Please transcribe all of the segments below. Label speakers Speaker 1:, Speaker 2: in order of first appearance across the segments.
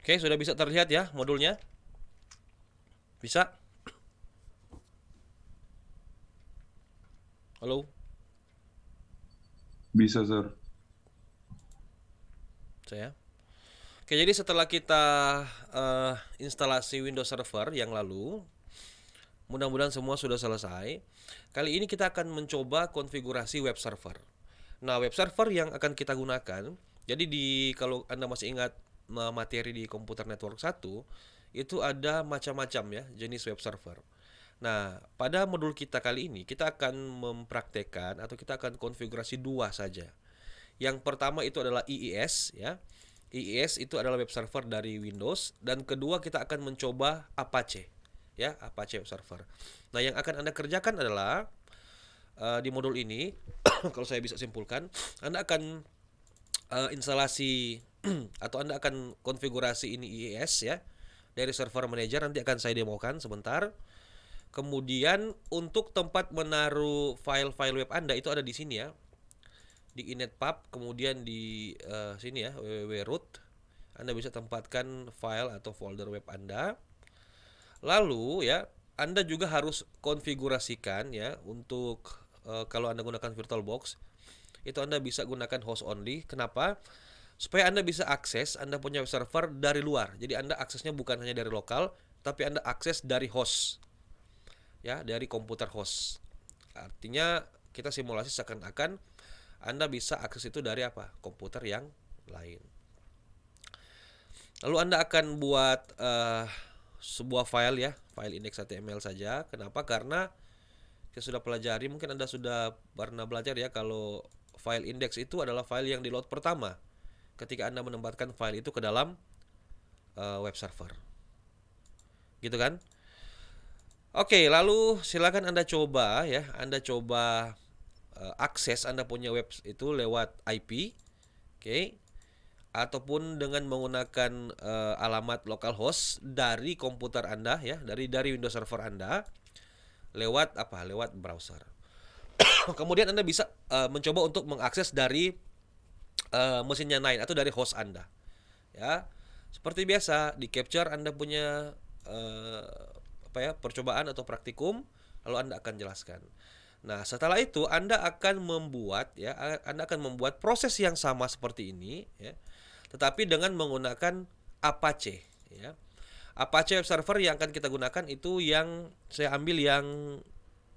Speaker 1: Oke, sudah bisa terlihat ya modulnya? Bisa? Halo?
Speaker 2: Bisa, Sir.
Speaker 1: Saya. Oke, jadi setelah kita instalasi Windows Server yang lalu, mudah-mudahan semua sudah selesai. Kali ini kita akan mencoba konfigurasi web server. Nah, web server yang akan kita gunakan, jadi kalau Anda masih ingat materi di komputer network satu, itu ada macam-macam ya jenis web server. Nah, pada modul kita kali ini kita akan mempraktekkan atau kita akan konfigurasi dua saja. Yang pertama itu adalah IIS ya. IIS itu adalah web server dari Windows, dan kedua kita akan mencoba Apache ya, Apache web server. Nah, yang akan Anda kerjakan adalah di modul ini kalau saya bisa simpulkan, Anda akan instalasi atau Anda akan konfigurasi ini IIS ya dari server manager, nanti akan saya demokan sebentar. Kemudian untuk tempat menaruh file-file web Anda itu ada di sini ya, di inetpub, kemudian di sini ya www.root. Anda bisa tempatkan file atau folder web Anda. Lalu ya, Anda juga harus konfigurasikan ya untuk kalau Anda gunakan VirtualBox, itu Anda bisa gunakan host only. Kenapa? Supaya Anda bisa akses Anda punya web server dari luar. Jadi Anda aksesnya bukan hanya dari lokal, tapi Anda akses dari host ya, dari komputer host. Artinya kita simulasi seakan-akan Anda bisa akses itu dari apa? Komputer yang lain. Lalu Anda akan buat sebuah file ya, file index.html saja. Kenapa? Karena kita sudah pelajari, mungkin Anda sudah pernah belajar ya, kalau file index itu adalah file yang di load pertama ketika Anda menempatkan file itu ke dalam web server. Gitu kan? Oke, lalu silakan Anda coba ya, Anda coba akses Anda punya web itu lewat IP, oke, ataupun dengan menggunakan alamat localhost dari komputer Anda ya, dari Windows Server Anda lewat apa? Lewat browser. Kemudian Anda bisa mencoba untuk mengakses dari mesinnya lain atau dari host Anda. Ya. Seperti biasa, di capture Anda punya eh, apa ya? Percobaan atau praktikum, lalu Anda akan jelaskan. Nah, setelah itu Anda akan membuat ya, Anda akan membuat proses yang sama seperti ini ya, tetapi dengan menggunakan Apache ya. Apache web server yang akan kita gunakan itu yang saya ambil yang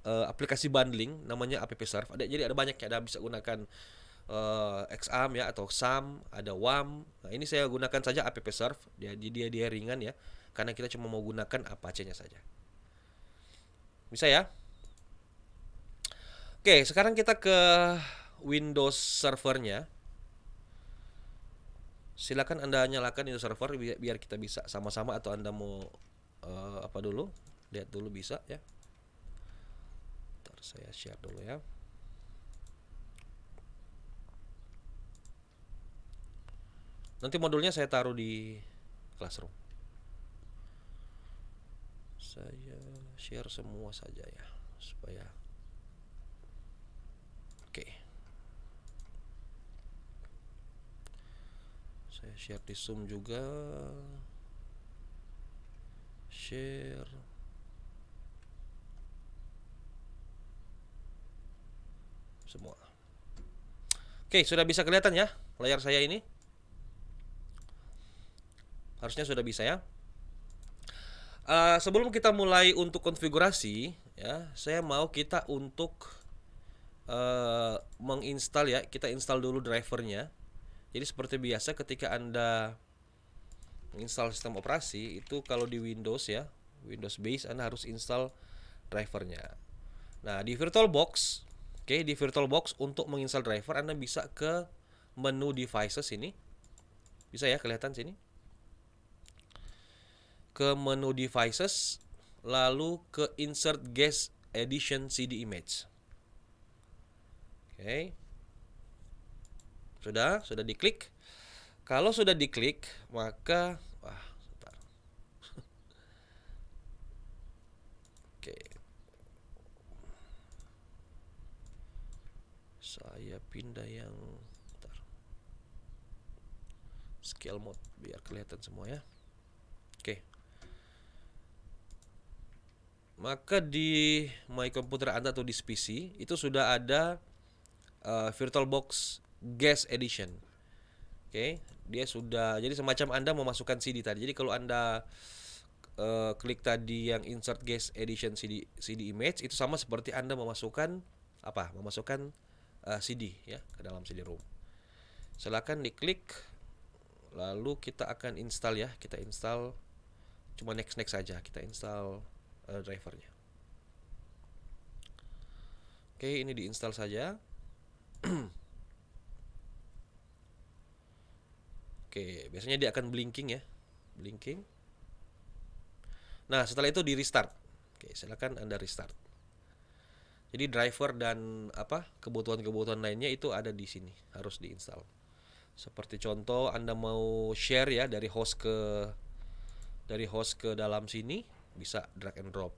Speaker 1: aplikasi bundling namanya appserve. Jadi ada banyak ya, ada bisa gunakan XAMPP ya atau SAM, ada WAM. Nah, ini saya gunakan saja appserve. Dia ringan ya, karena kita cuma mau gunakan Apache-nya saja. Bisa ya? Oke, sekarang kita ke Windows servernya. Silakan Anda nyalakan Windows server biar kita bisa sama-sama, atau Anda mau apa dulu? Lihat dulu bisa ya. Ntar saya share dulu ya. Nanti modulnya saya taruh di Classroom. Saya share semua saja ya, supaya oke. Saya share di Zoom juga. Share semua. Oke, sudah bisa kelihatan ya layar saya ini? Harusnya sudah bisa ya. Sebelum kita mulai untuk konfigurasi ya, saya mau kita untuk menginstal ya. Kita install dulu drivernya. Jadi seperti biasa ketika Anda menginstal sistem operasi itu, kalau di Windows ya, Windows base, Anda harus install drivernya. Nah, di VirtualBox, oke, di VirtualBox untuk menginstal driver Anda bisa ke menu devices ini. Bisa ya kelihatan sini? Ke menu devices, lalu ke insert guest edition CD image. Oke. Sudah diklik. Kalau sudah diklik, maka sebentar. Oke. Saya pindah yang sebentar. Scale mode biar kelihatan semua ya. Oke. Maka di My Computer Anda atau di PC itu sudah ada VirtualBox Guest Edition. Oke, dia sudah jadi semacam Anda memasukkan CD tadi. Jadi kalau Anda klik tadi yang insert guest edition CD image, itu sama seperti Anda memasukkan apa? Memasukkan CD ya ke dalam CD-ROM. Silakan diklik, lalu kita akan install ya. Kita install cuma next saja. Kita install drivernya. Oke, ini diinstal saja. Oke, biasanya dia akan blinking ya. Blinking. Nah, setelah itu di restart. Oke, silakan Anda restart. Jadi driver dan kebutuhan-kebutuhan lainnya itu ada di sini, harus diinstal. Seperti contoh Anda mau share ya dari host ke dalam sini, bisa drag and drop.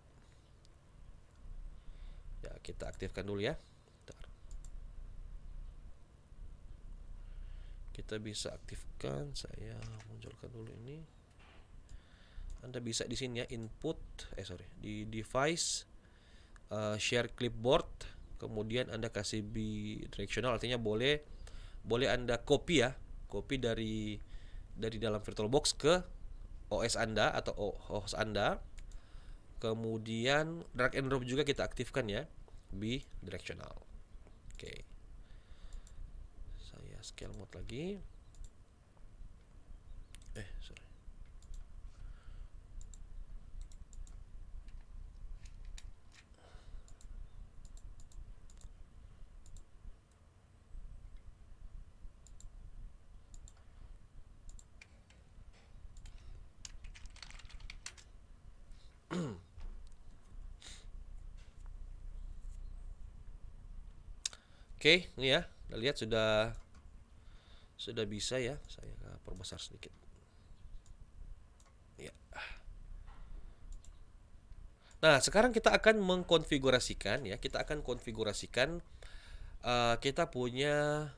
Speaker 1: Ya, kita aktifkan dulu ya. Bentar. Kita bisa aktifkan, saya munculkan dulu ini. Anda bisa di sini ya, di device, share clipboard, kemudian Anda kasih bidirectional, artinya boleh Anda copy dari dalam VirtualBox ke OS Anda atau host Anda. Kemudian drag and drop juga kita aktifkan ya, bidirectional. Oke. Saya scale mode lagi. Sorry. Oke, ini ya, Anda lihat sudah bisa ya. Saya perbesar sedikit. Ya. Nah, sekarang kita akan mengkonfigurasikan ya. Kita akan konfigurasikan kita punya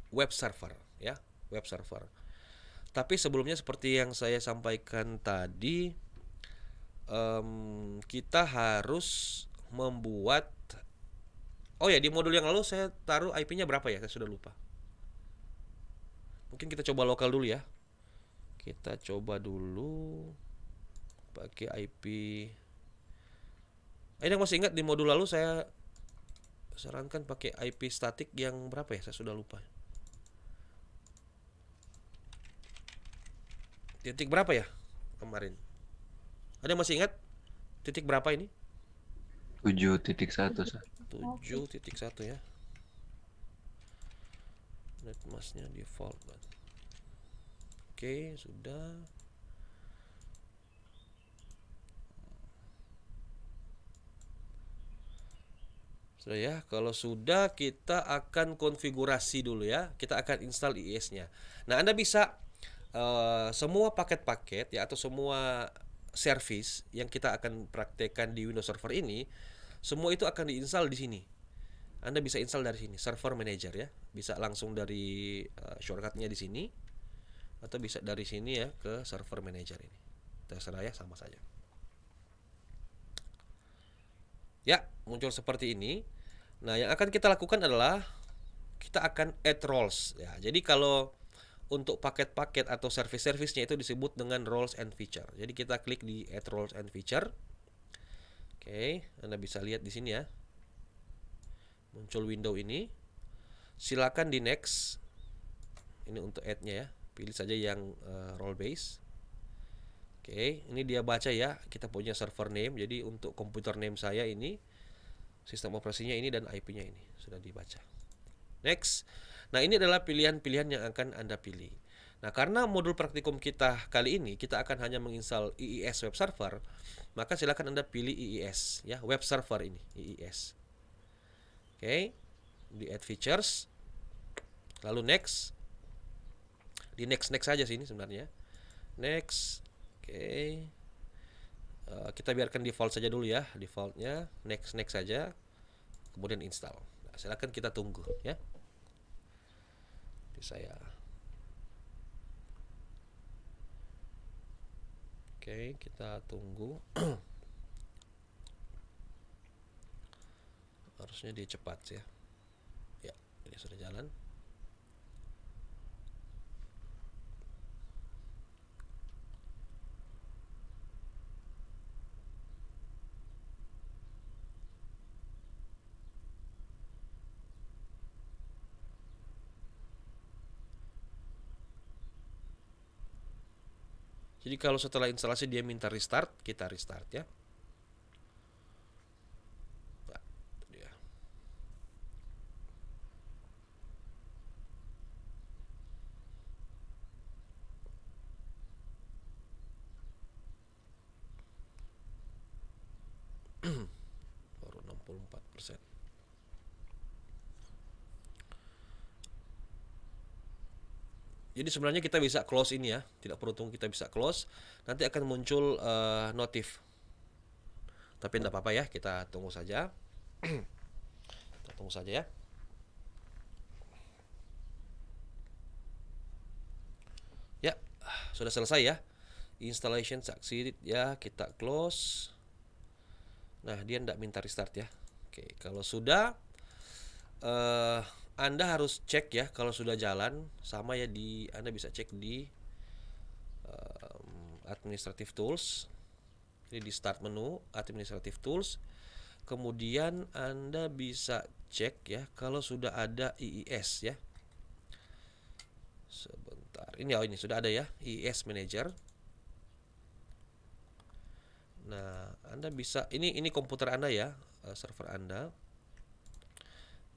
Speaker 1: web server ya, web server. Tapi sebelumnya seperti yang saya sampaikan tadi, kita harus membuat. Oh ya, di modul yang lalu saya taruh IP-nya berapa ya? Saya sudah lupa. Mungkin kita coba lokal dulu ya. Kita coba dulu pakai IP. Ini masih ingat di modul lalu saya sarankan pakai IP statik yang berapa ya? Saya sudah lupa. Titik berapa ya kemarin? Ada yang masih ingat? Titik berapa ini?
Speaker 2: 7.1 Sir.
Speaker 1: 7.1 ya. Netmasknya default. Oke, sudah. Sudah ya, kalau sudah kita akan konfigurasi dulu ya. Kita akan install IIS-nya. Nah, Anda bisa semua paket-paket ya atau semua service yang kita akan praktekkan di Windows Server ini, semua itu akan diinstal di sini. Anda bisa install dari sini, Server Manager ya. Bisa langsung dari shortcutnya di sini atau bisa dari sini ya ke Server Manager ini. Terserah ya, sama saja. Ya, muncul seperti ini. Nah, yang akan kita lakukan adalah kita akan add roles ya. Jadi kalau untuk paket-paket atau service-servicenya itu disebut dengan roles and feature. Jadi kita klik di add roles and feature. Oke, Anda bisa lihat di sini ya. Muncul window ini. Silakan di next. Ini untuk add-nya ya. Pilih saja yang role base. Oke, ini dia baca ya. Kita punya server name. Jadi untuk komputer name saya ini, sistem operasinya ini dan IP-nya ini sudah dibaca. Next. Nah, ini adalah pilihan-pilihan yang akan Anda pilih. Nah, karena modul praktikum kita kali ini kita akan hanya menginstal IIS web server, maka silakan Anda pilih IIS ya, web server ini, IIS. Oke. Di add features. Lalu next. Di next saja sini sebenarnya. Next. Oke. Kita biarkan default saja dulu ya, defaultnya next saja, kemudian install. Nah, silakan kita tunggu ya. Jadi saya Oke, kita tunggu. Harusnya dia cepat ya. Ya, ini sudah jalan. Jadi kalau setelah instalasi dia minta restart, kita restart ya. Nah, itu dia. Baru 64%. Jadi sebenarnya kita bisa close ini ya, tidak perlu tunggu, kita bisa close. Nanti akan muncul notif. Tapi tidak apa-apa ya, kita tunggu saja. Kita tunggu saja ya. Ya, sudah selesai ya. Installation succeeded ya, kita close. Nah, dia tidak minta restart ya. Oke, kalau sudah Anda harus cek ya kalau sudah jalan, sama ya, Anda bisa cek di administrative tools. Jadi di start menu administrative tools. Kemudian Anda bisa cek ya kalau sudah ada IIS ya. Sebentar. Ini sudah ada ya, IIS Manager. Nah, Anda bisa ini komputer Anda ya, server Anda.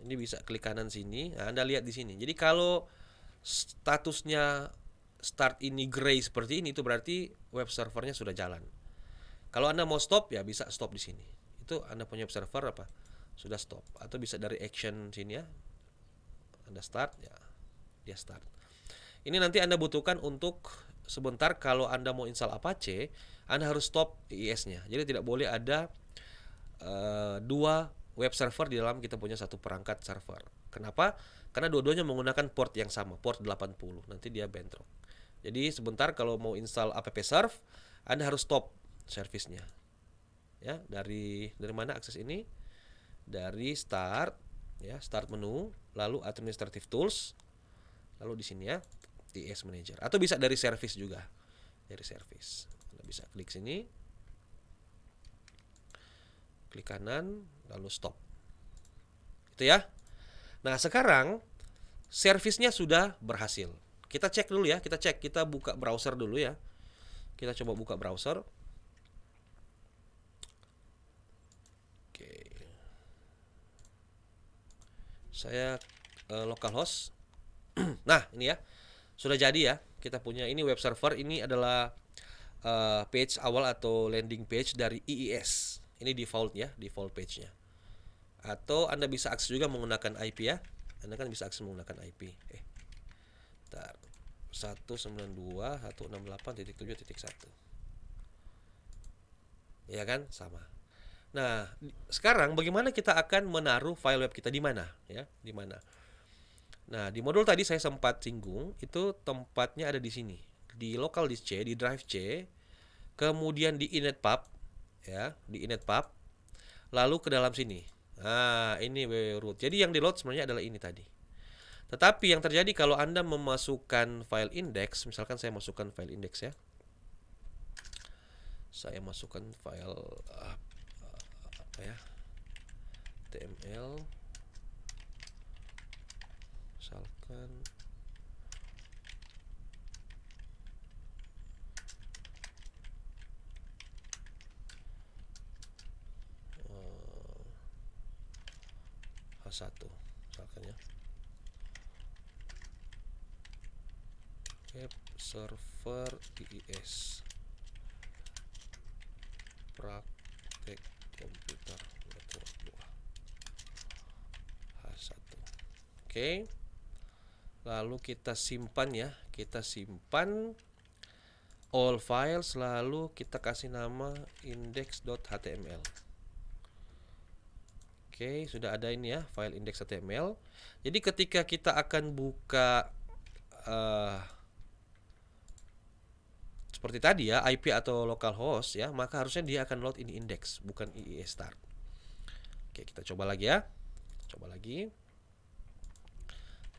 Speaker 1: Ini bisa klik kanan sini. Nah, Anda lihat di sini. Jadi kalau statusnya start ini gray seperti ini, itu berarti web servernya sudah jalan. Kalau Anda mau stop ya bisa stop di sini. Itu Anda punya web server apa? Sudah stop. Atau bisa dari action sini ya. Anda start ya. Dia start. Ini nanti Anda butuhkan untuk sebentar kalau Anda mau install Apache, Anda harus stop IIS-nya. Jadi tidak boleh ada dua web server di dalam kita punya satu perangkat server. Kenapa? Karena dua-duanya menggunakan port yang sama, port 80. Nanti dia bentrok. Jadi sebentar kalau mau install app-serve, Anda harus stop service-nya. Ya, dari mana akses ini? Dari start ya, start menu, lalu administrative tools, lalu di sini ya, IIS Manager. Atau bisa dari service juga. Dari service. Anda bisa klik sini. Klik kanan, lalu stop. Itu ya. Nah, sekarang servisnya sudah berhasil. Kita cek dulu ya, kita buka browser dulu ya. Kita coba buka browser. Oke. Saya localhost. Nah, ini ya. Sudah jadi ya. Kita punya ini web server, ini adalah page awal atau landing page dari IIS. Ini default ya, default page-nya. Atau Anda bisa akses juga menggunakan IP ya. Anda kan bisa akses menggunakan IP. Bentar. 192.168.7.1. Ya kan? Sama. Nah, sekarang bagaimana kita akan menaruh file web kita di mana ya? Di mana? Nah, di modul tadi saya sempat singgung, itu tempatnya ada di sini. Di local disk C, di drive C, kemudian di inetpub ya, di inetpub, lalu ke dalam sini. Nah, ini root. Jadi yang di load sebenarnya adalah ini tadi. Tetapi yang terjadi kalau Anda memasukkan file index, misalkan saya masukkan file index ya. Saya masukkan file apa ya? HTML, misalkan H1 misalkan ya. Web server IIS praktek komputer network 2 H1. Oke. Lalu kita simpan ya, kita simpan all files, lalu kita kasih nama index.html. Oke, sudah ada ini ya, file index.html. Jadi ketika kita akan buka seperti tadi ya, IP atau localhost ya, maka harusnya dia akan load ini index, bukan IIS start. Oke, kita coba lagi ya. Coba lagi.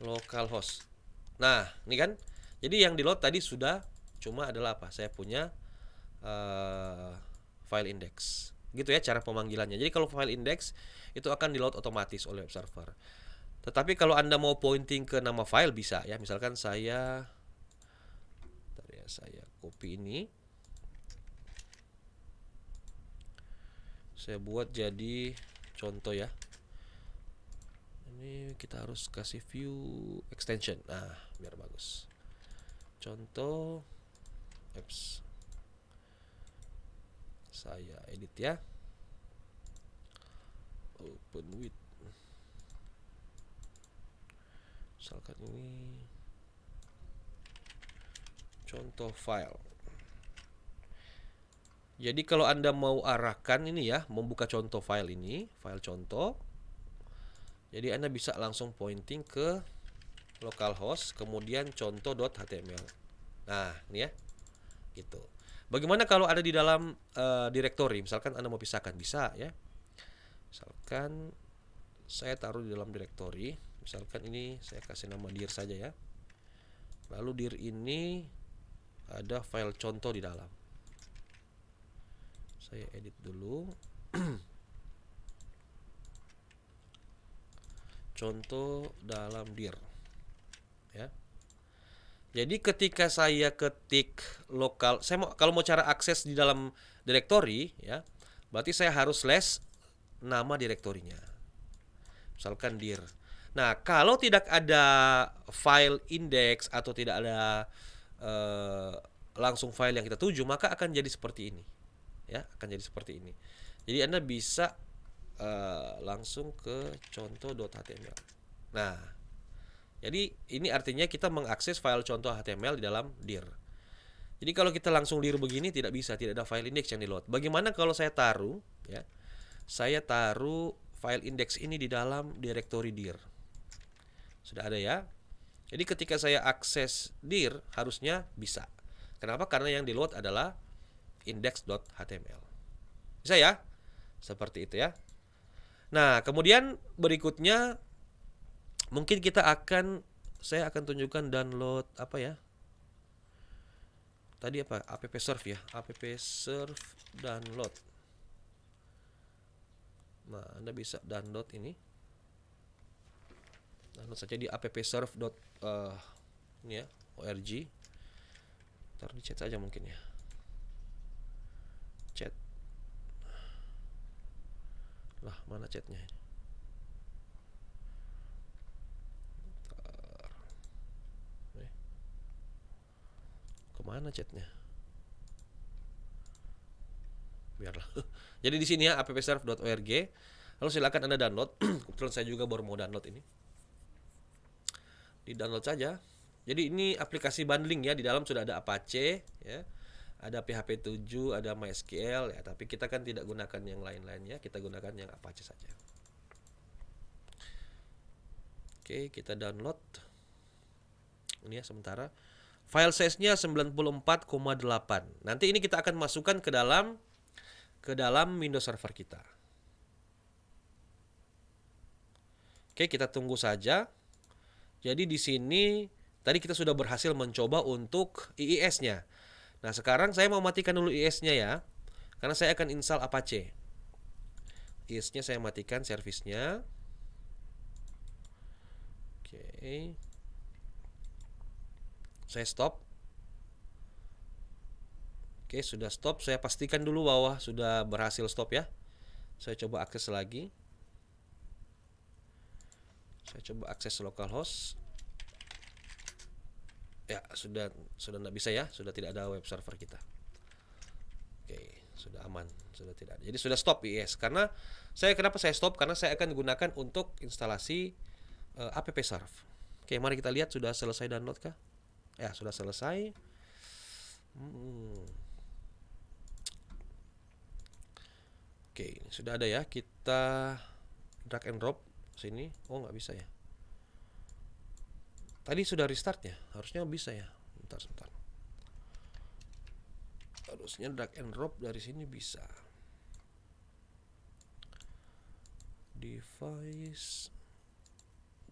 Speaker 1: Localhost. Nah, ini kan. Jadi yang di load tadi sudah cuma adalah apa? Saya punya file index. Gitu ya cara pemanggilannya. Jadi kalau file index itu akan di load otomatis oleh web server. Tetapi kalau Anda mau pointing ke nama file bisa ya. Misalkan saya copy ini. Saya buat jadi contoh ya. Ini kita harus kasih view extension. Nah, biar bagus. Contoh apps. Saya edit ya. Open with. Misalkan ini contoh file. Jadi kalau Anda mau arahkan ini ya, membuka contoh file ini, file contoh. Jadi Anda bisa langsung pointing ke localhost, kemudian contoh.html. Nah, ini ya. Gitu. Bagaimana kalau ada di dalam directory? Misalkan Anda mau pisahkan, bisa ya. Misalkan saya taruh di dalam directory. Misalkan ini saya kasih nama dir saja ya. Lalu dir ini ada file contoh di dalam. Saya edit dulu. Contoh dalam dir ya. Jadi ketika saya ketik lokal, kalau mau cara akses di dalam directory ya, berarti saya harus slash nama direktorinya. Misalkan dir. Nah, kalau tidak ada file index atau tidak ada langsung file yang kita tuju, maka akan jadi seperti ini. Ya, akan jadi seperti ini. Jadi Anda bisa langsung ke contoh.html. Nah, jadi ini artinya kita mengakses file contoh HTML di dalam dir. Jadi kalau kita langsung dir begini tidak bisa, tidak ada file index yang di load. Bagaimana kalau saya taruh ya? Saya taruh file index ini di dalam directory dir. Sudah ada ya. Jadi ketika saya akses dir harusnya bisa. Kenapa? Karena yang di load adalah index.html. Bisa ya? Seperti itu ya. Nah, kemudian berikutnya mungkin saya akan tunjukkan download apa ya? Tadi apa? App-serve ya. App-serve download. Nah, Anda bisa download ini. Download saja di app-serve ini ya, org. Taruh di chat saja mungkin ya. Chat. Lah, mana chatnya ini? Kemana chatnya? Biarlah. Jadi di sini ya app-serve.org. Lalu silakan Anda download. Kebetulan saya juga baru mau download ini. Di download saja. Jadi ini aplikasi bundling ya. Di dalam sudah ada Apache ya. Ada PHP 7, ada MySQL ya, tapi kita kan tidak gunakan yang lain-lainnya, kita gunakan yang Apache saja. Oke, kita download. Ini ya sementara. File size-nya 94,8. Nanti ini kita akan masukkan ke dalam Windows Server kita. Oke, kita tunggu saja. Jadi di sini tadi kita sudah berhasil mencoba untuk IIS-nya. Nah, sekarang saya mau matikan dulu IIS-nya ya. Karena saya akan install Apache. IIS-nya saya matikan servisnya. Oke. Saya stop. Oke, sudah stop. Saya pastikan dulu bahwa sudah berhasil stop ya. Saya coba akses lagi. Saya coba akses localhost. Ya, sudah tidak bisa ya, sudah tidak ada web server kita. Oke, sudah aman, sudah tidak ada. Jadi sudah stop IIS. Kenapa saya stop? Karena saya akan gunakan untuk instalasi app-serve. Oke, mari kita lihat sudah selesai download kah? Ya, sudah selesai. Oke, sudah ada ya. Kita drag and drop sini. Oh, nggak bisa ya. Tadi sudah restart ya, harusnya bisa ya. Sebentar. Harusnya drag and drop dari sini bisa. Device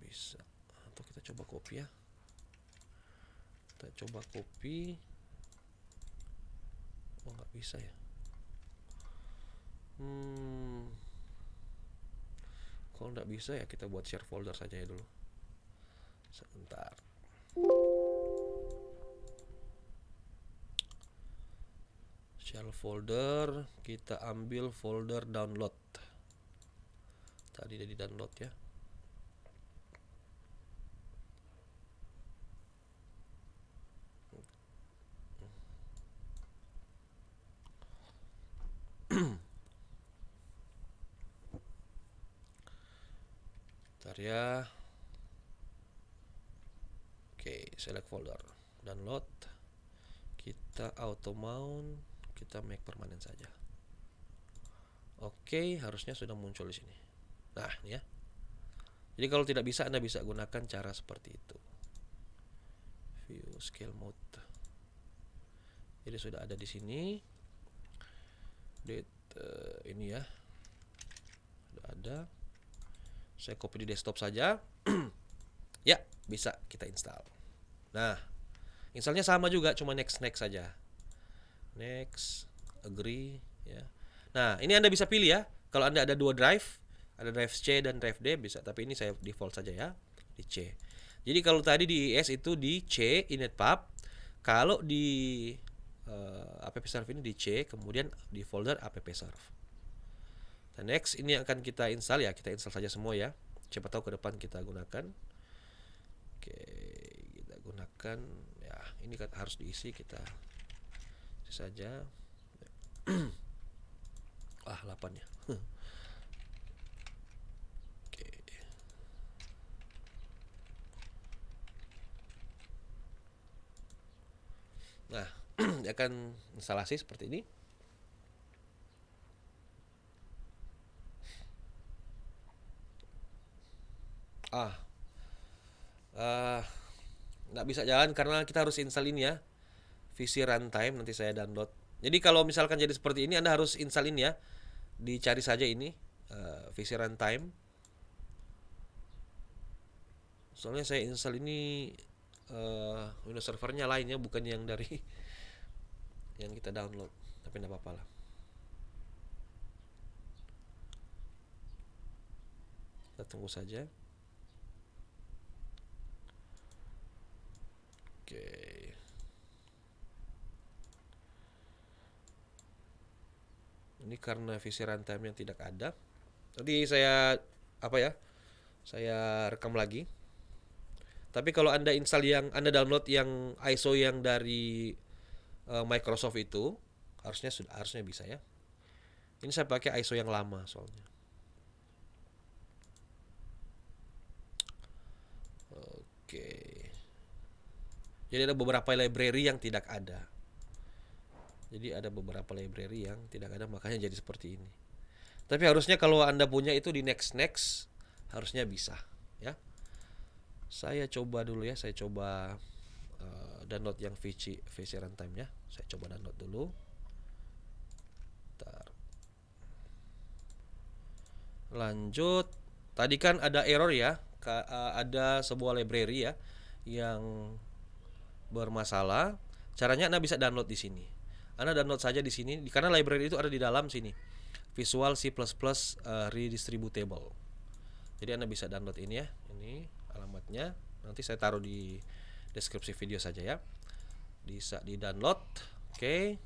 Speaker 1: bisa. Atau kita coba copy ya. Kita coba copy. Oh, nggak bisa ya. Kalau nggak bisa ya kita buat share folder saja ya dulu. Sebentar. Share folder, kita ambil folder download. Tadi udah di download ya. Bentar ya. Oke, select folder, download. Kita auto mount, kita make permanen saja. Oke, harusnya sudah muncul di sini. Nah, ini ya. Jadi kalau tidak bisa, Anda bisa gunakan cara seperti itu. View scale mode. Jadi sudah ada di sini. Ini ya. Sudah ada. Saya copy di desktop saja. Ya, bisa kita install. Nah, installnya sama juga, cuma next saja. Next, agree ya. Nah, ini Anda bisa pilih ya. Kalau Anda ada dua drive, ada drive C dan drive D bisa, tapi ini saya default saja ya di C. Jadi kalau tadi di IS itu di C initpub, kalau di appserve ini di C, kemudian di folder appserve. Dan next ini akan kita install ya, kita install saja semua ya. Siapa tahu ke depan kita gunakan. Oke, kita gunakan ya. Ini kan harus diisi, kita isi saja. 8 ya. Oke. Nah, dia akan instalasi seperti ini. Nggak bisa jalan karena kita harus install ini ya, VC runtime. Nanti saya download. Jadi kalau misalkan jadi seperti ini, Anda harus install ini ya. Dicari saja ini VC runtime. Soalnya saya install ini Windows servernya lainnya, bukan yang dari yang kita download. Tapi nggak apa-apa lah. Kita tunggu saja. Oke. Ini karena VC runtime yang tidak ada. Nanti saya saya rekam lagi. Tapi kalau Anda install Anda download yang ISO yang dari Microsoft itu, harusnya bisa ya. Ini saya pakai ISO yang lama soalnya. Oke. Jadi ada beberapa library yang tidak ada. Makanya jadi seperti ini. Tapi harusnya kalau Anda punya itu di next harusnya bisa ya. Saya coba dulu ya, saya coba download yang VC runtime ya. Saya coba download dulu. Bentar. Lanjut. Tadi kan ada error ya, ada sebuah library ya yang bermasalah. Caranya Anda bisa download di sini. Anda download saja di sini karena library itu ada di dalam sini. Visual C++ redistributable. Jadi Anda bisa download ini ya. Ini alamatnya. Nanti saya taruh di deskripsi video saja ya. Bisa di download. Oke.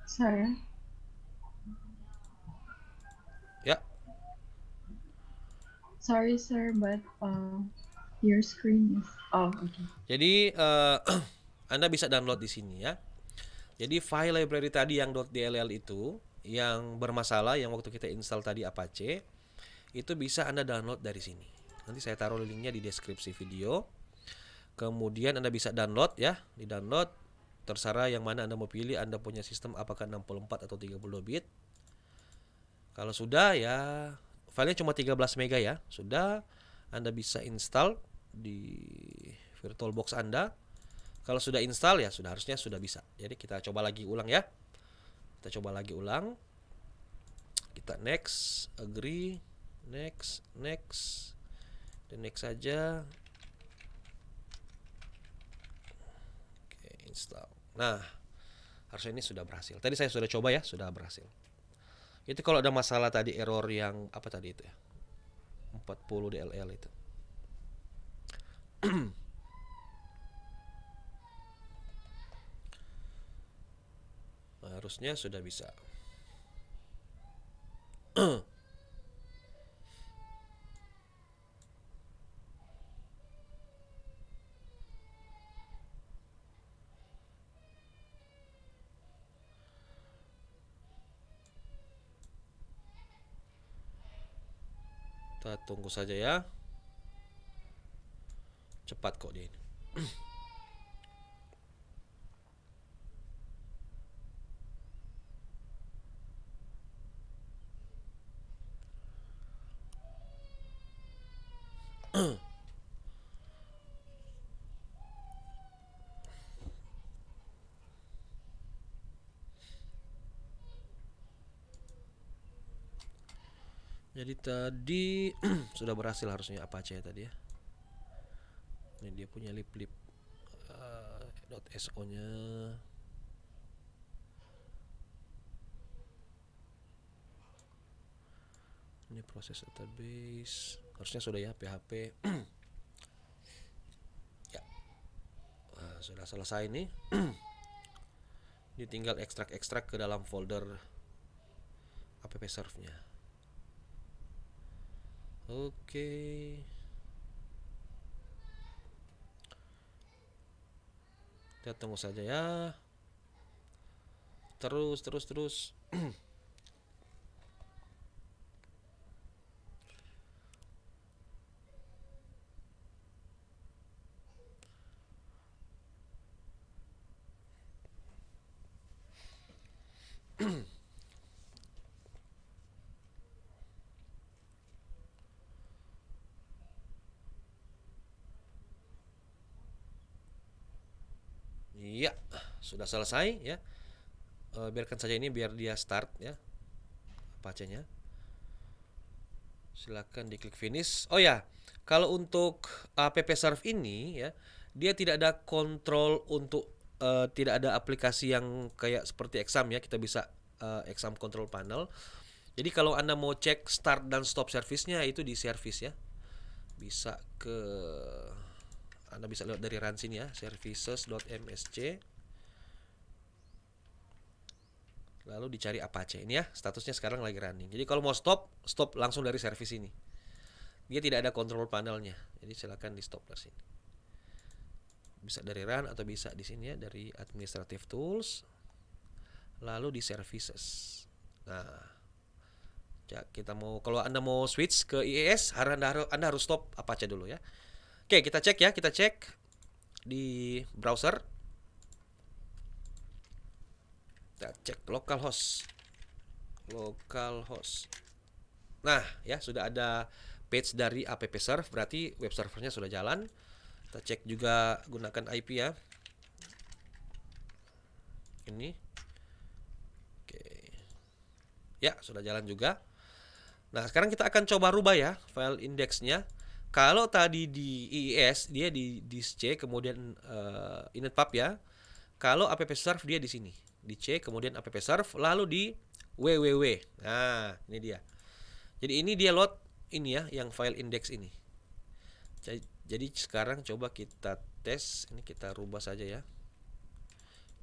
Speaker 2: Sorry.
Speaker 1: Ya.
Speaker 2: Sorry, sir, but your screen is okay.
Speaker 1: Jadi Anda bisa download di sini ya. Jadi file library tadi yang .dll itu yang bermasalah yang waktu kita install tadi Apache itu bisa Anda download dari sini. Nanti saya taruh linknya di deskripsi video. Kemudian Anda bisa download ya, di download terserah yang mana Anda mau pilih. Anda punya sistem apakah 64 atau 32 bit. Kalau sudah ya, filenya cuma 13 mega ya. Sudah, Anda bisa install. di VirtualBox Anda. Kalau sudah install ya harusnya sudah bisa. Jadi kita coba lagi ulang ya. Kita coba lagi ulang. Kita next, agree, next, dan next saja. Oke, install. Nah, harusnya ini sudah berhasil. Tadi saya sudah coba ya, sudah berhasil. Itu kalau ada masalah tadi error yang apa tadi itu ya, 40 DLL itu. Nah, harusnya sudah bisa. Kita tunggu saja ya. Cepat kok dia ini. Jadi tadi sudah berhasil harusnya Apache ya tadi ya. Ini dia punya lip .so nya. Ini proses database. Harusnya sudah ya PHP. Ya. Sudah selesai nih. Ini tinggal ekstrak ke dalam folder appserve-nya. Oke. Kita tunggu saja ya. Terus. Iya, sudah selesai ya. Biarkan saja ini biar dia start ya Apache-nya. Silakan diklik finish. Oh ya, kalau untuk appserve ini ya, dia tidak ada kontrol untuk tidak ada aplikasi yang kayak seperti exam ya. Kita bisa exam control panel. Jadi kalau Anda mau cek start dan stop service-nya itu di service ya. Bisa ke Anda bisa lihat dari run sini ya, services.msc. Lalu dicari Apache. Ini ya, statusnya sekarang lagi running. Jadi kalau mau stop langsung dari service ini. Dia tidak ada control panelnya. Jadi silakan di stop dari sini. Bisa dari run atau bisa di sini ya, dari administrative tools. Lalu di services. Nah, ya, kalau Anda mau switch ke IIS, Anda harus stop Apache dulu ya. Oke, kita cek ya, kita cek di browser. Kita cek localhost. Nah, ya sudah ada page dari appserve, berarti web servernya sudah jalan. Kita cek juga gunakan IP ya. Ini. Oke. Ya, sudah jalan juga. Nah, sekarang kita akan coba rubah ya file indeksnya. Kalau tadi di IIS dia di C kemudian initpub ya. Kalau appserve dia di sini. Di C kemudian appserve lalu di www. Nah, ini dia. Jadi ini dia load ini ya yang file index ini. Jadi sekarang coba kita tes. Ini kita rubah saja ya.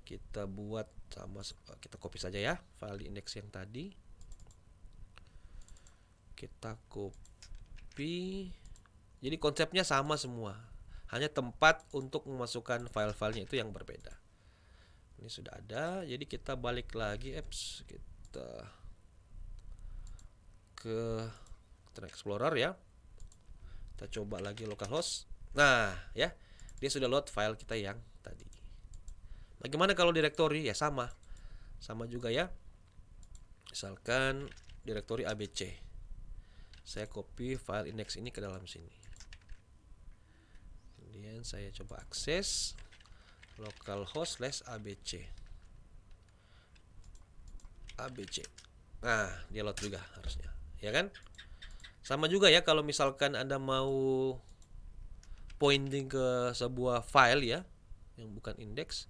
Speaker 1: Kita buat kita copy saja ya file index yang tadi. Kita copy. Jadi konsepnya sama semua. Hanya tempat untuk memasukkan file-filenya itu yang berbeda. Ini sudah ada. Jadi kita balik lagi apps. Kita ke Internet Explorer ya. Kita coba lagi localhost. Nah, ya. Dia sudah load file kita yang tadi. Bagaimana kalau directory? Ya sama. Sama juga ya. Misalkan directory ABC. Saya copy file index ini ke dalam sini. Kemudian saya coba akses localhost /abc. ABC. Nah, dia load juga harusnya, ya kan? Sama juga ya kalau misalkan Anda mau pointing ke sebuah file ya yang bukan indeks,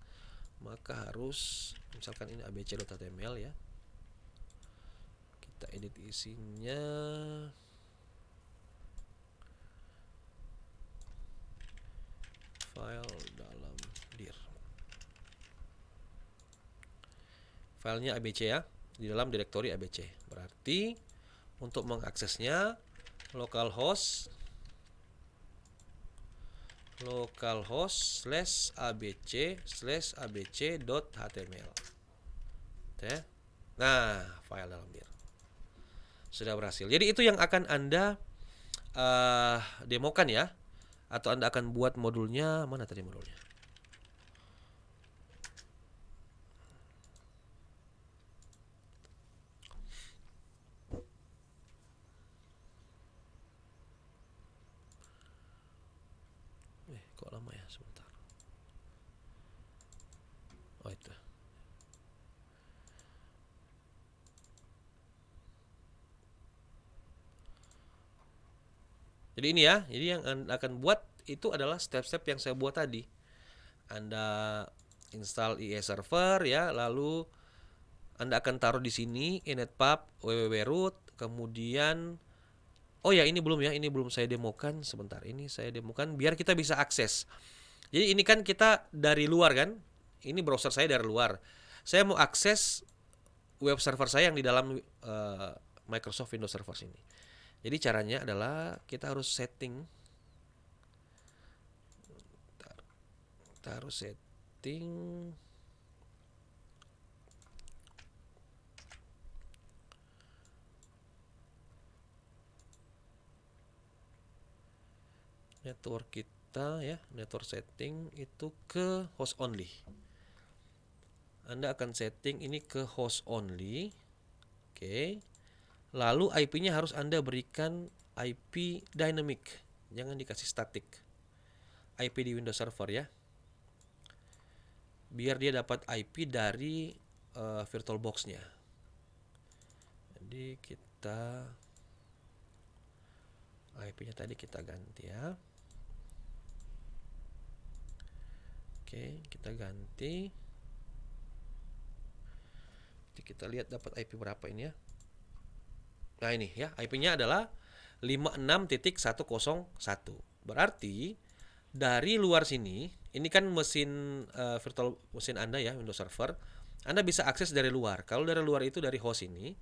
Speaker 1: maka harus misalkan ini abc.html ya. Kita edit isinya. File dalam dir. Filenya abc ya, di dalam direktori abc. Berarti untuk mengaksesnya localhost /abc/abc.html. Nah, file dalam dir sudah berhasil. Jadi itu yang akan Anda demokan ya, atau Anda akan buat modulnya. Mana tadi modulnya? Kok lama ya, sebentar. Oh itu. Jadi ini ya, jadi yang Anda akan buat itu adalah step-step yang saya buat tadi. Anda install IE server ya, lalu Anda akan taruh di sini inetpub www.root, kemudian oh ya ini belum ya, ini belum saya demokan. Sebentar, ini saya demokan biar kita bisa akses. Jadi ini kan kita dari luar kan, ini browser saya dari luar. Saya mau akses web server saya yang di dalam Microsoft Windows Server sini. Jadi caranya adalah kita harus setting, network kita ya, network setting itu ke host only. Anda akan setting ini ke host only. Oke. Lalu IP-nya harus Anda berikan IP dynamic, jangan dikasih static. IP di Windows Server ya, biar dia dapat IP dari VirtualBox-nya. Jadi kita IP-nya tadi kita ganti ya. Oke, kita ganti. Jadi kita lihat dapat IP berapa ini ya. Nah ini ya, IP-nya adalah 56.101. Berarti dari luar sini, ini kan mesin virtual mesin Anda ya, Windows Server. Anda bisa akses dari luar. Kalau dari luar itu dari host ini,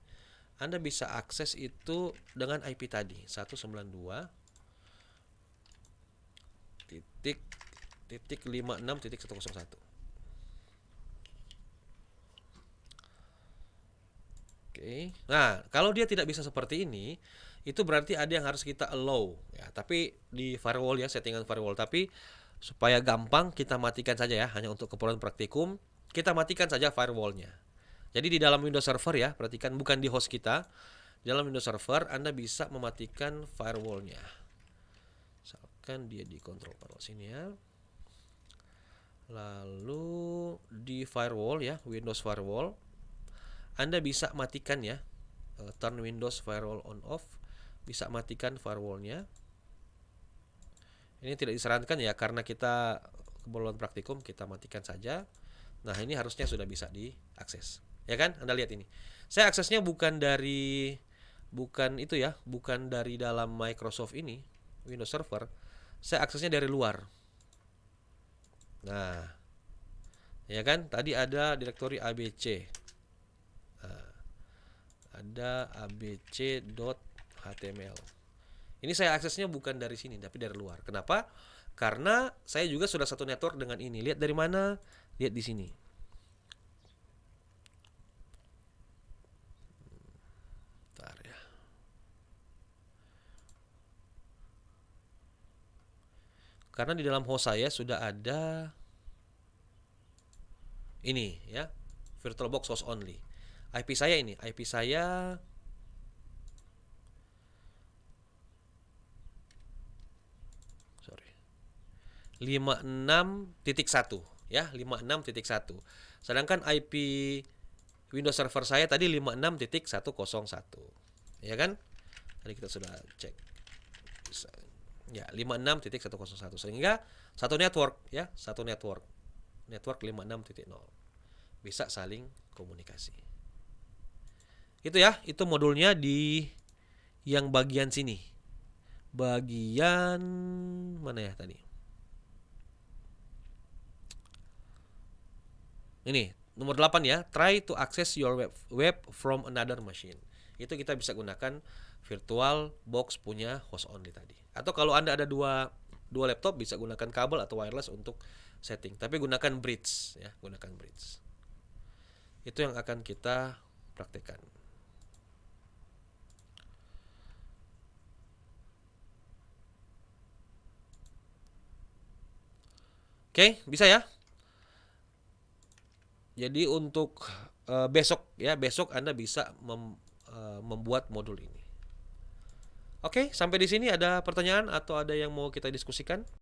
Speaker 1: Anda bisa akses itu dengan IP tadi 192.56.101. Oke. Nah, kalau dia tidak bisa seperti ini, itu berarti ada yang harus kita allow ya. Tapi di firewall ya, settingan firewall. Tapi supaya gampang kita matikan saja ya, hanya untuk keperluan praktikum, kita matikan saja firewallnya. Jadi di dalam Windows Server ya, perhatikan bukan di host kita. Di dalam Windows Server Anda bisa mematikan firewallnya. Misalkan dia di control panel sini ya. Lalu di firewall ya, Windows Firewall, Anda bisa matikan ya, turn Windows Firewall on off, bisa matikan firewallnya. Ini tidak disarankan ya, karena kita keperluan praktikum, kita matikan saja. Nah ini harusnya sudah bisa diakses, ya kan? Anda lihat ini, saya aksesnya bukan dari dalam Microsoft ini Windows Server, saya aksesnya dari luar. Nah, ya kan? Tadi ada direktori ABC. Ada abc.html. Ini saya aksesnya bukan dari sini tapi dari luar. Kenapa? Karena saya juga sudah satu network dengan ini. Lihat dari mana? Lihat di sini. Bentar ya. Karena di dalam host saya sudah ada ini ya, VirtualBox host only. IP saya ini, IP saya 5 56.1 ya, 56.1. Sedangkan IP Windows Server saya tadi 56.101. Ya kan? Tadi kita sudah cek. Ya, 56.101. Sehingga satu network ya, satu network. Network 56.0 bisa saling komunikasi. Itu ya, itu modulnya di yang bagian sini. Bagian mana ya tadi? Ini nomor 8 ya, try to access your web from another machine. Itu kita bisa gunakan virtual box punya host only tadi. Atau kalau Anda ada dua laptop bisa gunakan kabel atau wireless untuk setting. Tapi gunakan bridge ya, gunakan bridge. Itu yang akan kita praktekkan. Oke, bisa ya? Jadi untuk besok ya, besok Anda bisa membuat modul ini. Oke, sampai di sini ada pertanyaan atau ada yang mau kita diskusikan?